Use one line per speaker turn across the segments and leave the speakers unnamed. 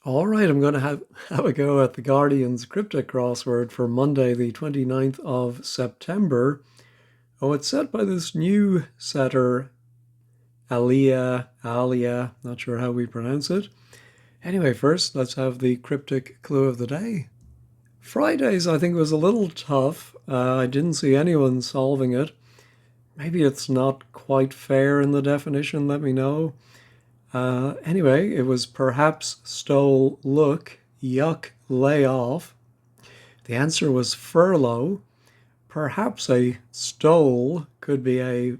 All right, I'm going to have a go at the Guardian's Cryptic Crossword for Monday, the 29th of September. Oh, it's set by this new setter, Alia, not sure how we pronounce it. Anyway, first, let's have the cryptic clue of the day. Fridays, I think, was a little tough. I didn't see anyone solving it. Maybe it's not quite fair in the definition, let me know. Anyway, it was perhaps stole, look, yuck, lay off. The answer was furlough. Perhaps a stole could be a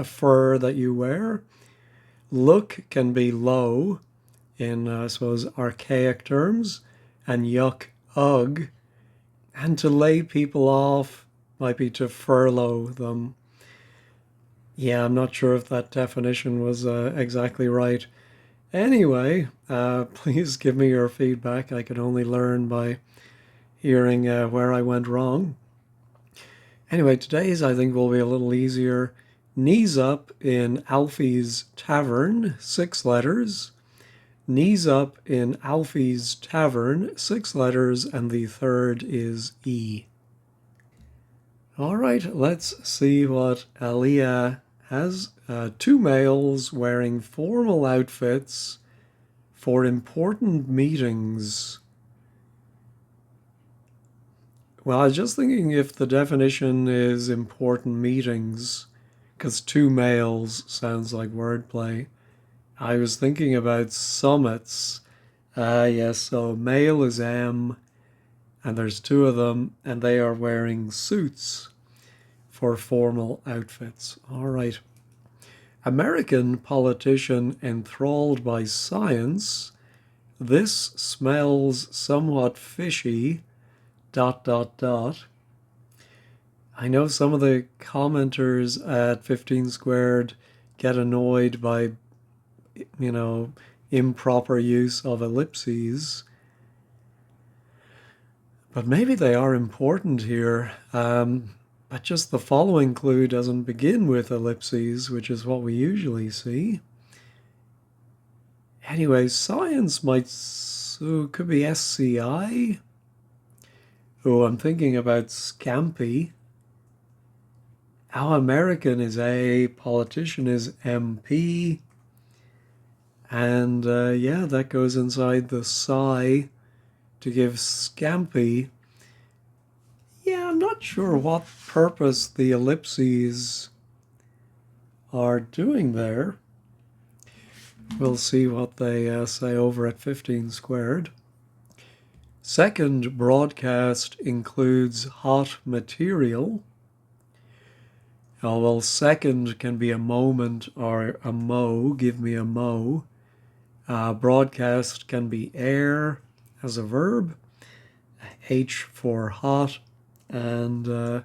fur that you wear. Look can be low in, I suppose, archaic terms, and yuck, ugh. And to lay people off might be to furlough them. Yeah, I'm not sure if that definition was exactly right. Anyway, please give me your feedback. I can only learn by hearing where I went wrong. Anyway, today's I think will be a little easier. Knees up in Alfie's Tavern, 6 letters. Knees up in Alfie's Tavern, 6 letters, and the third is E. All right, let's see what Aliyah has. 2 males wearing formal outfits for important meetings. Well, I was just thinking if the definition is important meetings, because 2 males sounds like wordplay. I was thinking about summits. Yes, so male is M, and there's 2 of them, and they are wearing suits for formal outfits. All right. American politician enthralled by science. This smells somewhat fishy. ... I know some of the commenters at 15 Squared get annoyed by, improper use of ellipses. But maybe they are important here. But just the following clue doesn't begin with ellipses, which is what we usually see. Anyway, science could be SCI. Oh, I'm thinking about scampi. Our American is A, politician is MP. And yeah, that goes inside the psi to give scampi. Yeah, I'm not sure what purpose the ellipses are doing there. We'll see what they say over at 15 Squared. Second broadcast includes hot material. Oh, well, second can be a moment or a mo, give me a mo. Broadcast can be air as a verb, H for hot, and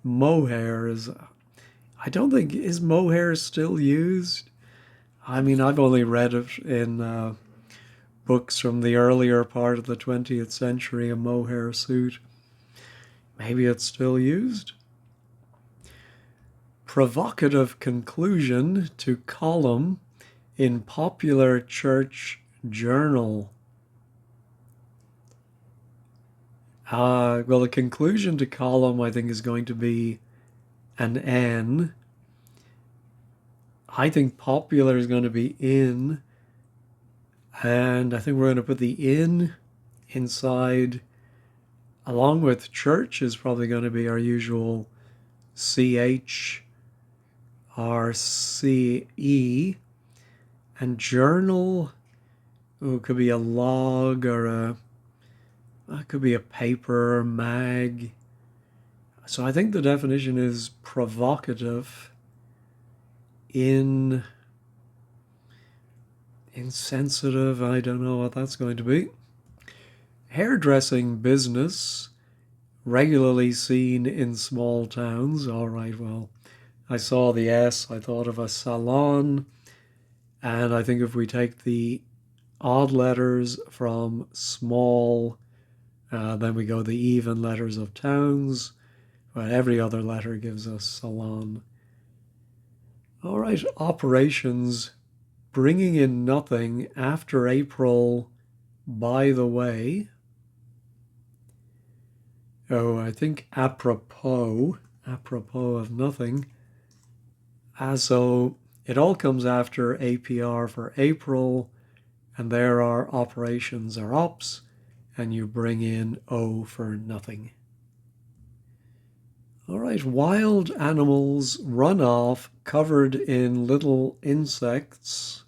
mohair is, I don't think, is mohair still used? I mean, I've only read it in books from the earlier part of the 20th century, a mohair suit. Maybe it's still used. Provocative conclusion to column in popular church journal. Well, the conclusion to column, I think, is going to be an N. I think popular is going to be in, and I think we're going to put the in inside, along with church is probably going to be our usual CH, RCE, and journal, could be a log or could be a paper, mag. So I think the definition is provocative, insensitive, I don't know what that's going to be. Hairdressing business, regularly seen in small towns. All right, well, I saw the S, I thought of a salon, and I think if we take the odd letters from small, then we go the even letters of towns, but every other letter gives us salon. All right, operations, bringing in nothing after April by the way. Oh, I think apropos of nothing. So it all comes after APR for April, and there are operations or ops, and you bring in O for nothing. All right, wild animals run off covered in little insects.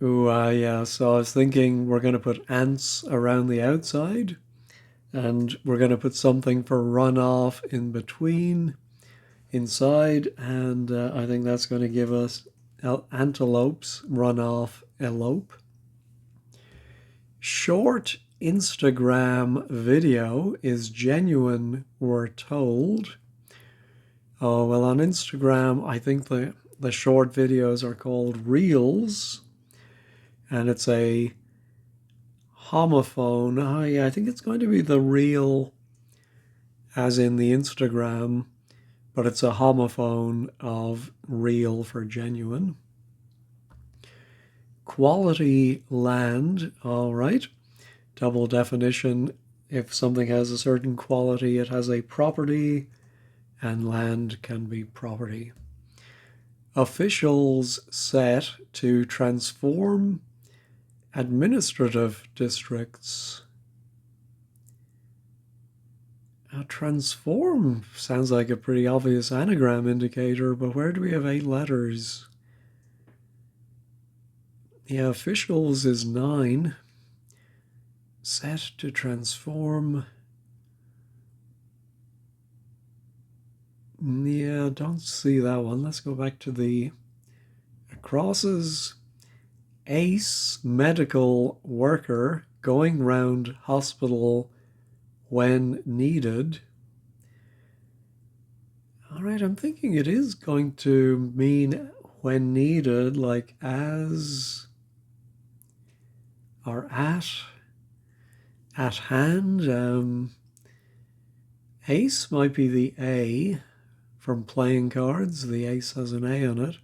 Ooh, yeah, so I was thinking we're going to put ants around the outside, and we're going to put something for runoff in between, inside, and I think that's going to give us antelopes, runoff, elope. Short Instagram video is genuine, we're told. Oh, well, on Instagram, I think the short videos are called Reels, and it's a homophone. Oh, yeah, I think it's going to be the reel as in the Instagram, but it's a homophone of real for genuine. Quality land, all right. Double definition. If something has a certain quality, it has a property, and land can be property. Officials set to transform administrative districts. Transform sounds like a pretty obvious anagram indicator, but where do we have 8 letters? Yeah, officials is 9. Set to transform. Yeah, don't see that one. Let's go back to the crosses. Ace, medical worker, going round hospital when needed. All right, I'm thinking it is going to mean when needed, like as or at hand. Ace might be the A from playing cards. The ace has an A on it.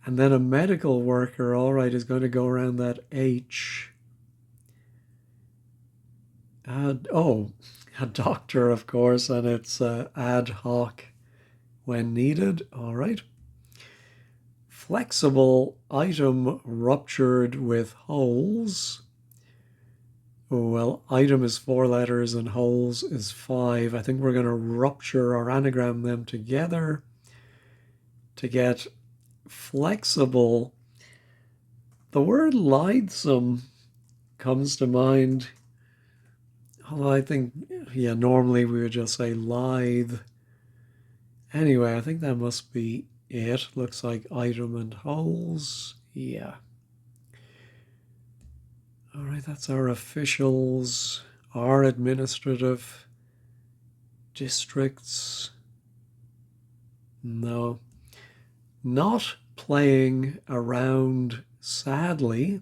And then a medical worker, all right, is going to go around that H. A doctor, of course, and it's ad hoc when needed. All right. Flexible item ruptured with holes. Oh, well, item is 4 letters and holes is 5. I think we're going to rupture or anagram them together to get flexible. The word lithesome comes to mind. Although I think, yeah, normally we would just say lithe. Anyway, I think that must be it. Looks like item and holes. Yeah. All right, that's our officials, our administrative districts. No. Not playing around sadly.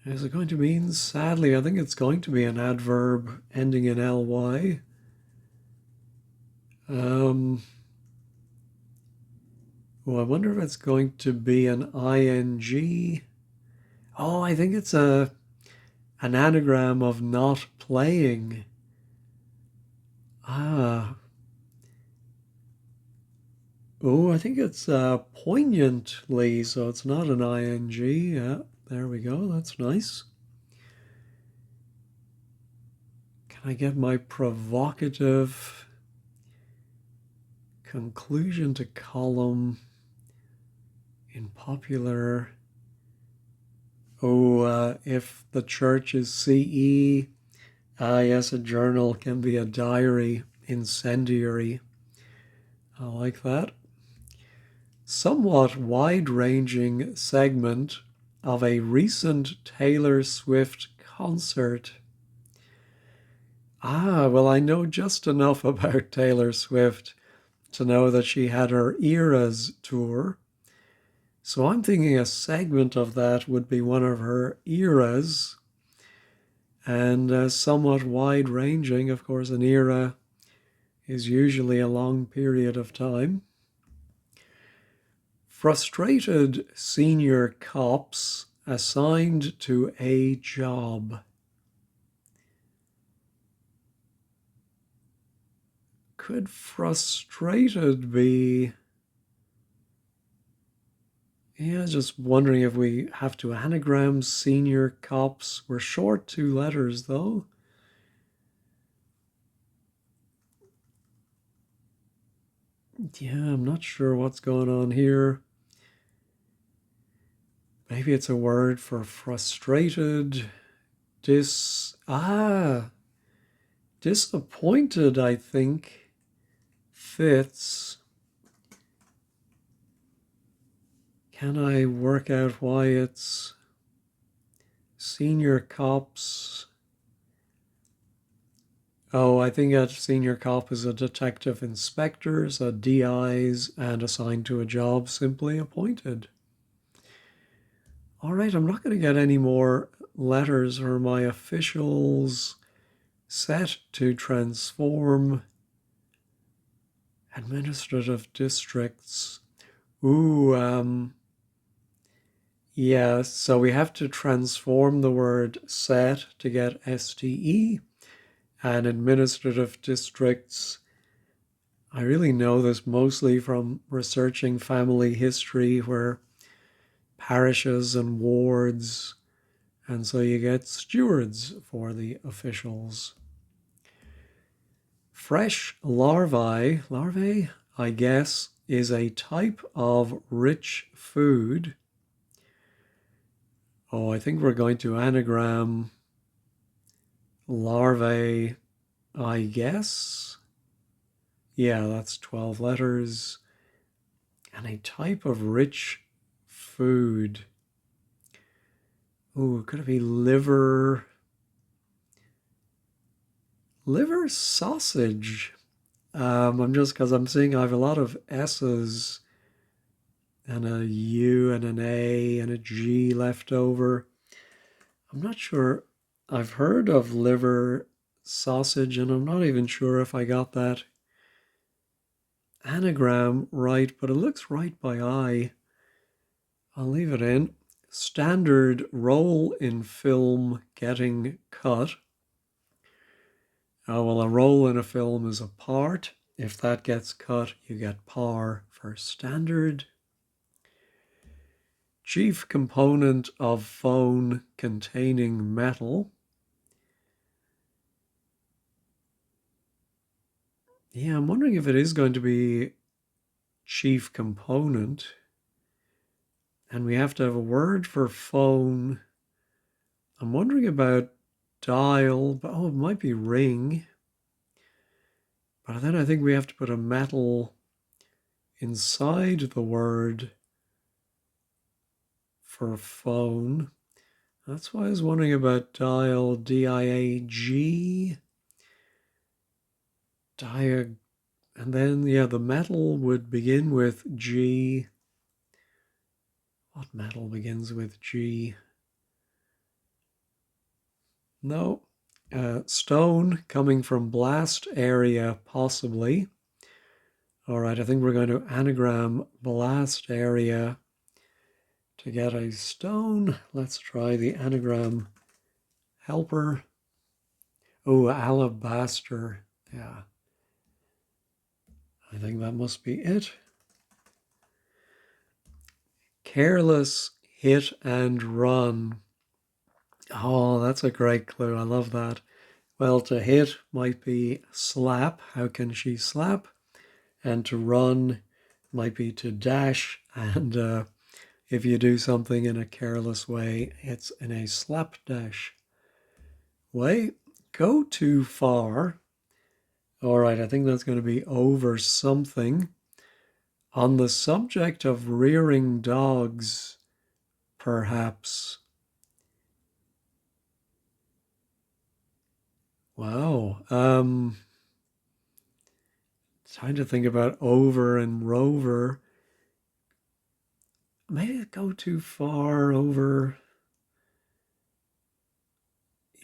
Is it going to mean sadly? I think it's going to be an adverb ending in ly. Well, I wonder if it's going to be an ing. Oh, I think it's an anagram of not playing. Oh, I think it's poignantly, so it's not an ing. Yeah, there we go. That's nice. Can I get my provocative conclusion to column in popular? If the church is CE, yes, a journal can be a diary, incendiary. I like that. Somewhat wide-ranging segment of a recent Taylor Swift concert. Well, I know just enough about Taylor Swift to know that she had her Eras tour. So I'm thinking a segment of that would be one of her eras, and somewhat wide-ranging. Of course, an era is usually a long period of time. Frustrated senior cops assigned to a job. Could frustrated be... Yeah, just wondering if we have to anagram senior cops. We're short 2 letters though. Yeah, I'm not sure what's going on here. Maybe it's a word for frustrated. Disappointed, I think, fits. Can I work out why it's senior cops? Oh, I think a senior cop is a detective inspector, so DIs and assigned to a job, simply appointed. All right, I'm not going to get any more letters for my officials. Set to transform administrative districts. Ooh, yeah, so we have to transform the word set to get STE, and administrative districts. I really know this mostly from researching family history where parishes and wards, and so you get stewards for the officials. Fresh larvae, I guess, is a type of rich food. Oh, I think we're going to anagram larvae, I guess. Yeah, that's 12 letters. And a type of rich food. Oh, could it be liver? Liver sausage. I'm just because I'm seeing I have a lot of S's and a U and an A and a G left over. I'm not sure. I've heard of liver sausage, and I'm not even sure if I got that anagram right, but it looks right by eye. I'll leave it in. Standard role in film getting cut. Oh, well, a role in a film is a part. If that gets cut, you get par for standard. Chief component of phone containing metal. Yeah, I'm wondering if it is going to be chief component. And we have to have a word for phone. I'm wondering about dial, but oh, it might be ring. But then I think we have to put a metal inside the word for phone. That's why I was wondering about dial, D-I-A-G. Diag, and then, yeah, the metal would begin with G. What metal begins with G? No. Stone coming from blast area, possibly. All right, I think we're going to anagram blast area to get a stone. Let's try the anagram helper. Oh, alabaster. Yeah. I think that must be it. Careless hit and run. Oh, that's a great clue. I love that. Well, to hit might be slap. How can she slap? And to run might be to dash. And if you do something in a careless way, it's in a slapdash way. Go too far. All right, I think that's going to be over something. On the subject of rearing dogs, perhaps. Wow. Trying to think about over and rover. Maybe go too far over.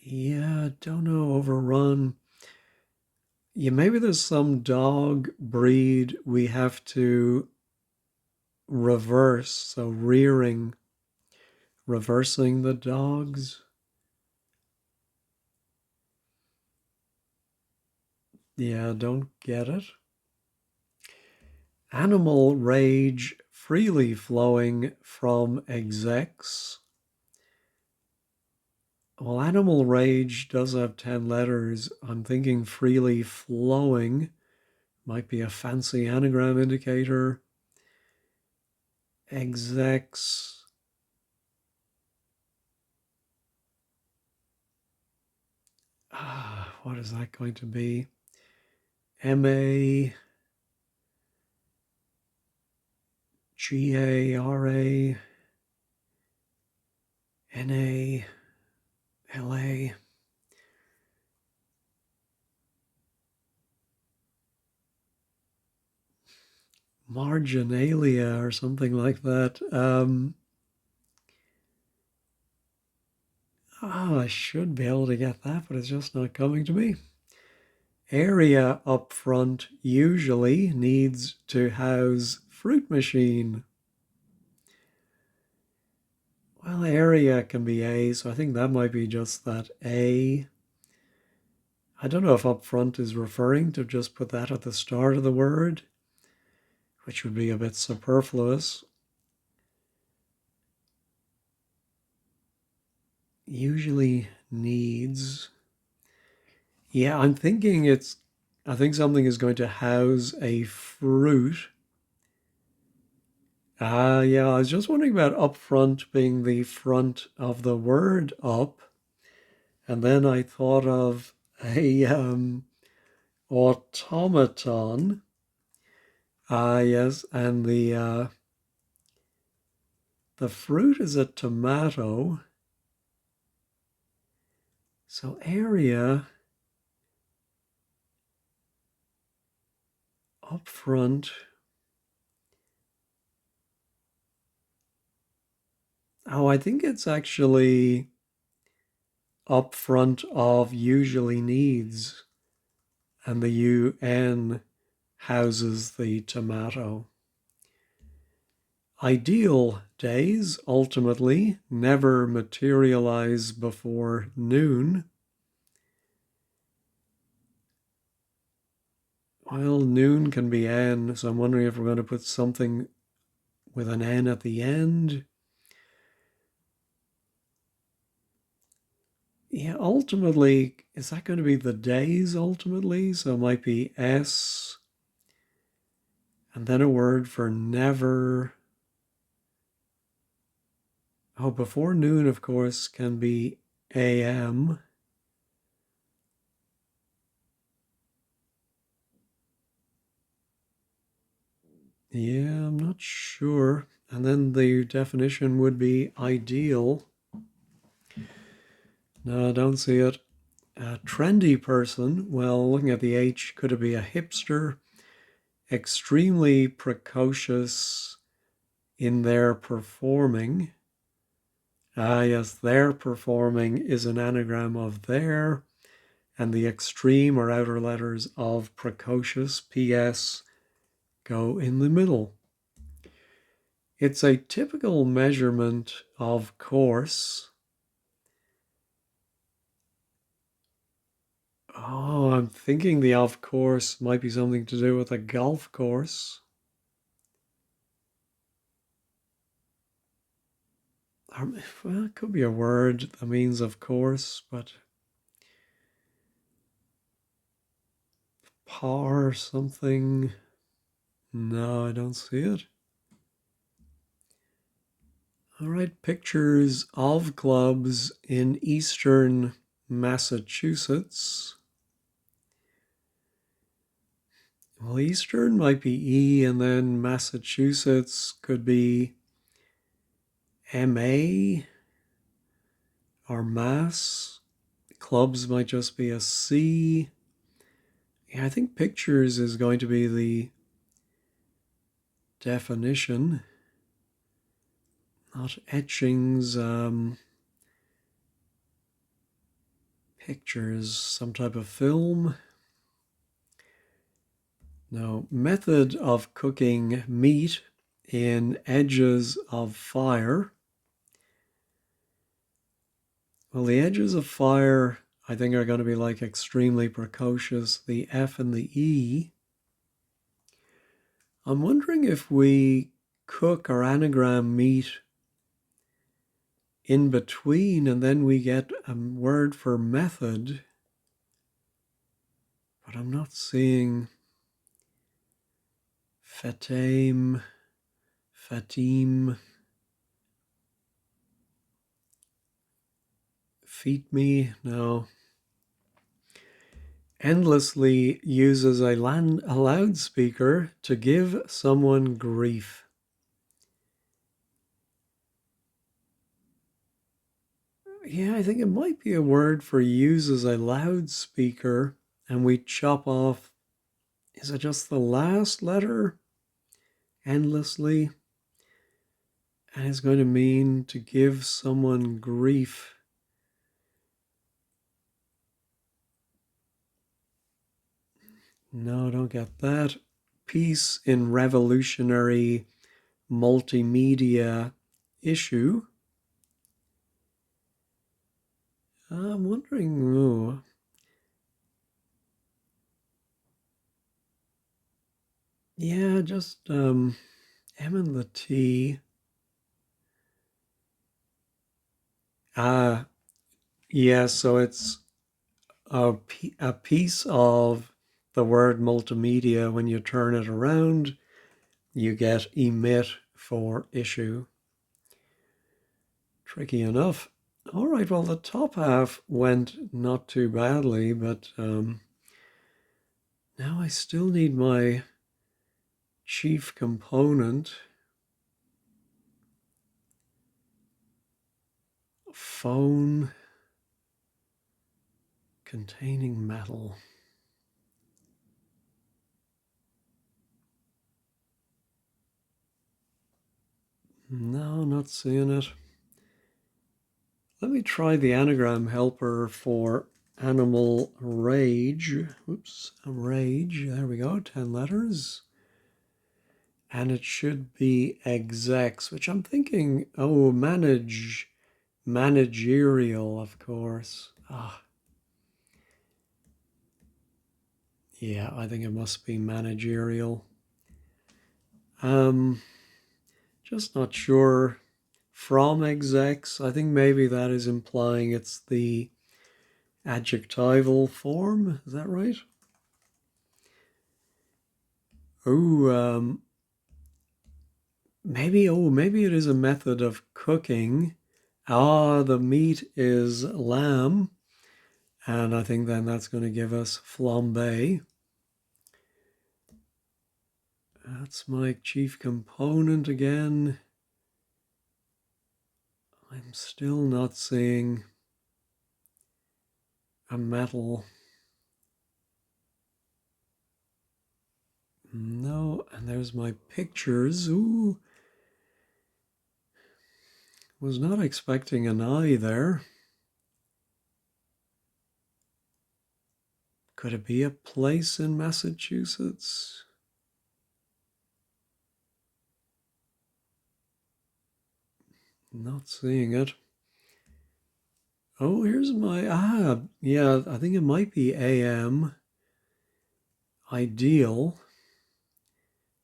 Yeah, don't know, overrun. Yeah, maybe there's some dog breed we have to reverse, so rearing, reversing the dogs. Yeah, don't get it. Animal rage freely flowing from execs. Well, animal rage does have 10 letters. I'm thinking freely flowing might be a fancy anagram indicator. Execs. What is that going to be? M-A, G-A-R-A, N-A, L-A. Marginalia or something like that. I should be able to get that, but it's just not coming to me. Area up front usually needs to house fruit machine. Well, area can be A, so I think that might be just that A. I don't know if up front is referring to just put that at the start of the word, which would be a bit superfluous. Usually needs. Yeah, I think something is going to house a fruit. Yeah, I was just wondering about up front being the front of the word up. And then I thought of a automaton. Yes, and the fruit is a tomato. So area up front. Oh, I think it's actually up front of usually needs, and the UN houses the tomato. Ideal days ultimately never materialize before noon. Well, noon can be N, so I'm wondering if we're going to put something with an N at the end. Yeah, ultimately, is that going to be the days ultimately? So it might be S, and then a word for never. Oh, before noon, of course, can be AM. Yeah, I'm not sure. And then the definition would be ideal. No, I don't see it. A trendy person, well, looking at the H, could it be a hipster? Extremely precocious in their performing. Yes, their performing is an anagram of their, and the extreme or outer letters of precocious, PS, go in the middle. It's a typical measurement of course. Oh, I'm thinking the of course might be something to do with a golf course. Well, it could be a word that means of course, but par something. No, I don't see it. All right, pictures of clubs in eastern Massachusetts. Well, eastern might be E, and then Massachusetts could be MA or Mass. Clubs might just be a C. Yeah, I think pictures is going to be the definition, not etchings. Pictures, some type of film. No, method of cooking meat in edges of fire. Well, the edges of fire, I think, are going to be like extremely precocious. The F and the E. I'm wondering if we cook our anagram meat in between and then we get a word for method. But I'm not seeing Fatim, feet me, no. Endlessly uses a loudspeaker to give someone grief. Yeah, I think it might be a word for uses a loudspeaker and we chop off, is it just the last letter? Endlessly. And it's going to mean to give someone grief. No, don't get that. Piece in revolutionary multimedia issue. I'm wondering, yeah, just M and the T. Yeah, so it's a piece of the word multimedia. When you turn it around, you get emit for issue. Tricky enough. All right, well, the top half went not too badly, but now I still need my chief component. Phone containing metal. No, not seeing it. Let me try the anagram helper for animal rage. Oops, rage. There we go, 10 letters. And it should be execs, which I'm thinking, oh, managerial, of course. Yeah, I think it must be managerial. Just not sure. From execs, I think maybe that is implying it's the adjectival form. Is that right? Oh, maybe it is a method of cooking. The meat is lamb, and I think then that's going to give us flambe. That's my chief component again. I'm still not seeing a metal. No, and there's my pictures. Ooh, was not expecting an eye there. Could it be a place in Massachusetts? Not seeing it. Oh, here's my, yeah, I think it might be AM. Ideal.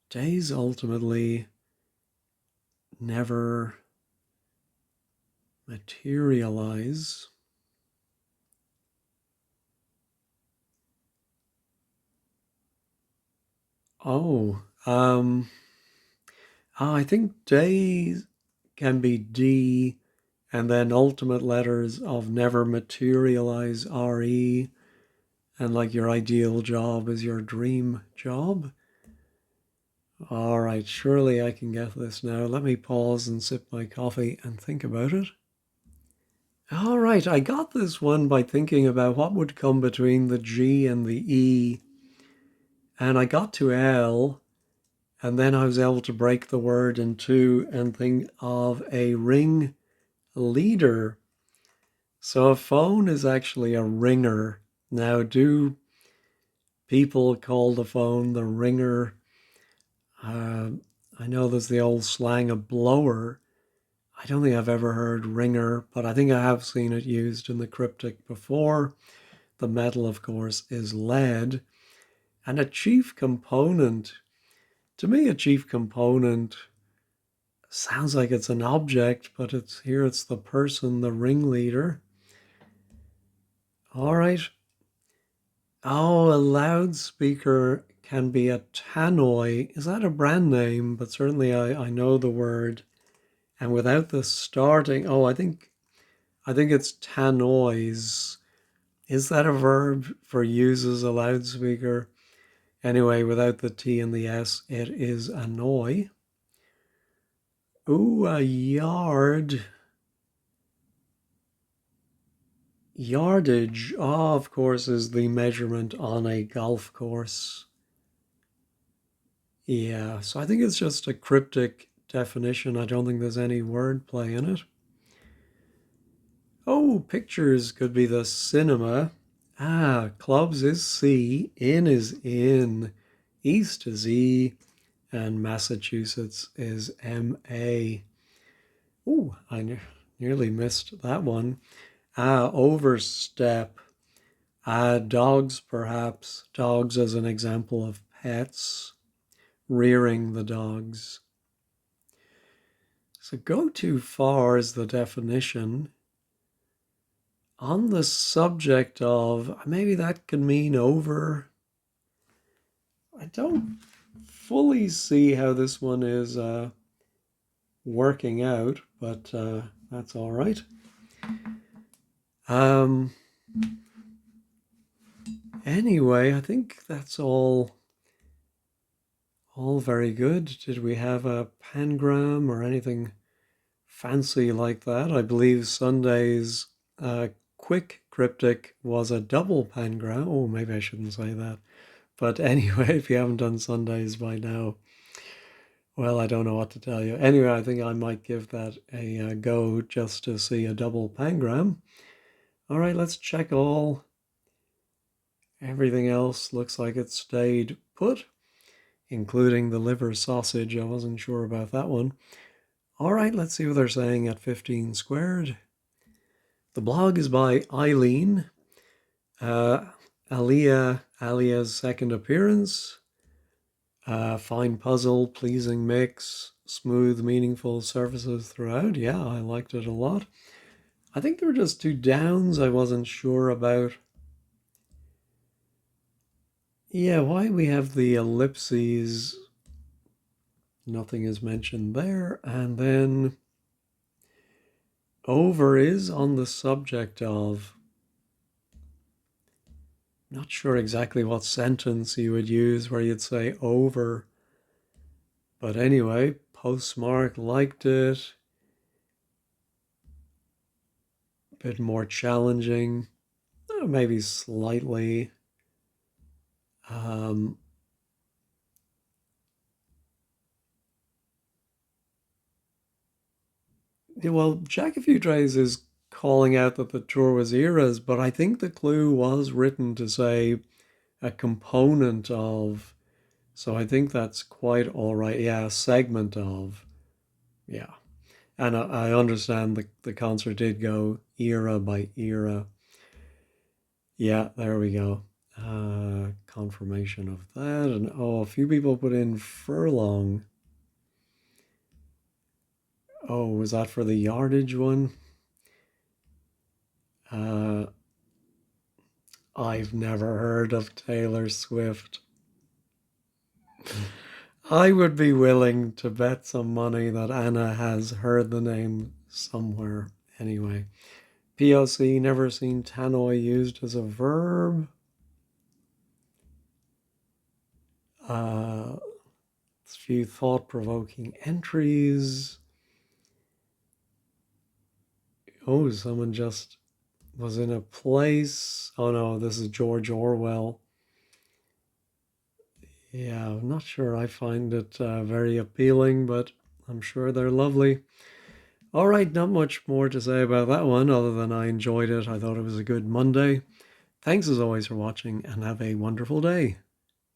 Days ultimately never materialize. Oh, I think days can be D and then ultimate letters of never materialize, RE, and like your ideal job is your dream job. All right, surely I can get this now. Let me pause and sip my coffee and think about it. All right, I got this one by thinking about what would come between the G and the E, and I got to L, and then I was able to break the word in two and think of a ring leader. So a phone is actually a ringer. Now, do people call the phone the ringer? I know there's the old slang of blower. I don't think I've ever heard ringer, but I think I have seen it used in the cryptic before. The metal, of course, is lead. And a chief component, to me, a chief component sounds like it's an object, but it's the person, the ringleader. All right. Oh, a loudspeaker can be a tannoy. Is that a brand name? But certainly I know the word. And without the starting, I think it's tannoys. Is that a verb for uses a loudspeaker? Anyway, without the T and the S, it is annoy. Ooh, a yard. Yardage, of course, is the measurement on a golf course. Yeah, so I think it's just a cryptic definition. I don't think there's any wordplay in it. Oh, pictures could be the cinema. Ah, clubs is C, in is in, east is E, and Massachusetts is MA. Oh, nearly missed that one. Ah, overstep. Ah, dogs, perhaps. Dogs as an example of pets. Rearing the dogs. So go too far is the definition. On the subject of, maybe that can mean over. I don't fully see how this one is working out, but that's all right. Anyway, I think that's all very good. Did we have a pangram or anything fancy like that? I believe Sunday's quick cryptic was a double pangram. Oh, maybe I shouldn't say that. But anyway, if you haven't done Sundays by now, well, I don't know what to tell you. Anyway, I think I might give that a go just to see a double pangram. All right, let's check all. Everything else looks like it stayed put, including the liver sausage. I wasn't sure about that one. All right, let's see what they're saying at 15 squared. The blog is by Eileen. Alia's second appearance. Fine puzzle, pleasing mix, smooth, meaningful surfaces throughout. Yeah, I liked it a lot. I think there were just two downs I wasn't sure about. Yeah, why we have the ellipses, nothing is mentioned there. And then over is on the subject of. Not sure exactly what sentence you would use where you'd say over. But anyway, Postmark liked it. A bit more challenging, maybe slightly. Well, Jack a Few Trays is calling out that the tour was eras, but I think the clue was written to say a component of. So I think that's quite all right. Yeah, a segment of. Yeah. And I understand the concert did go era by era. Yeah, there we go. Confirmation of that. And a few people put in furlong. Oh, was that for the yardage one? I've never heard of Taylor Swift. I would be willing to bet some money that Anna has heard the name somewhere. Anyway, POC, never seen tannoy used as a verb. A few thought-provoking entries. Oh, someone just was in a place. Oh no, this is George Orwell. Yeah, I'm not sure I find it very appealing, but I'm sure they're lovely. All right, not much more to say about that one other than I enjoyed it. I thought it was a good Monday. Thanks as always for watching and have a wonderful day.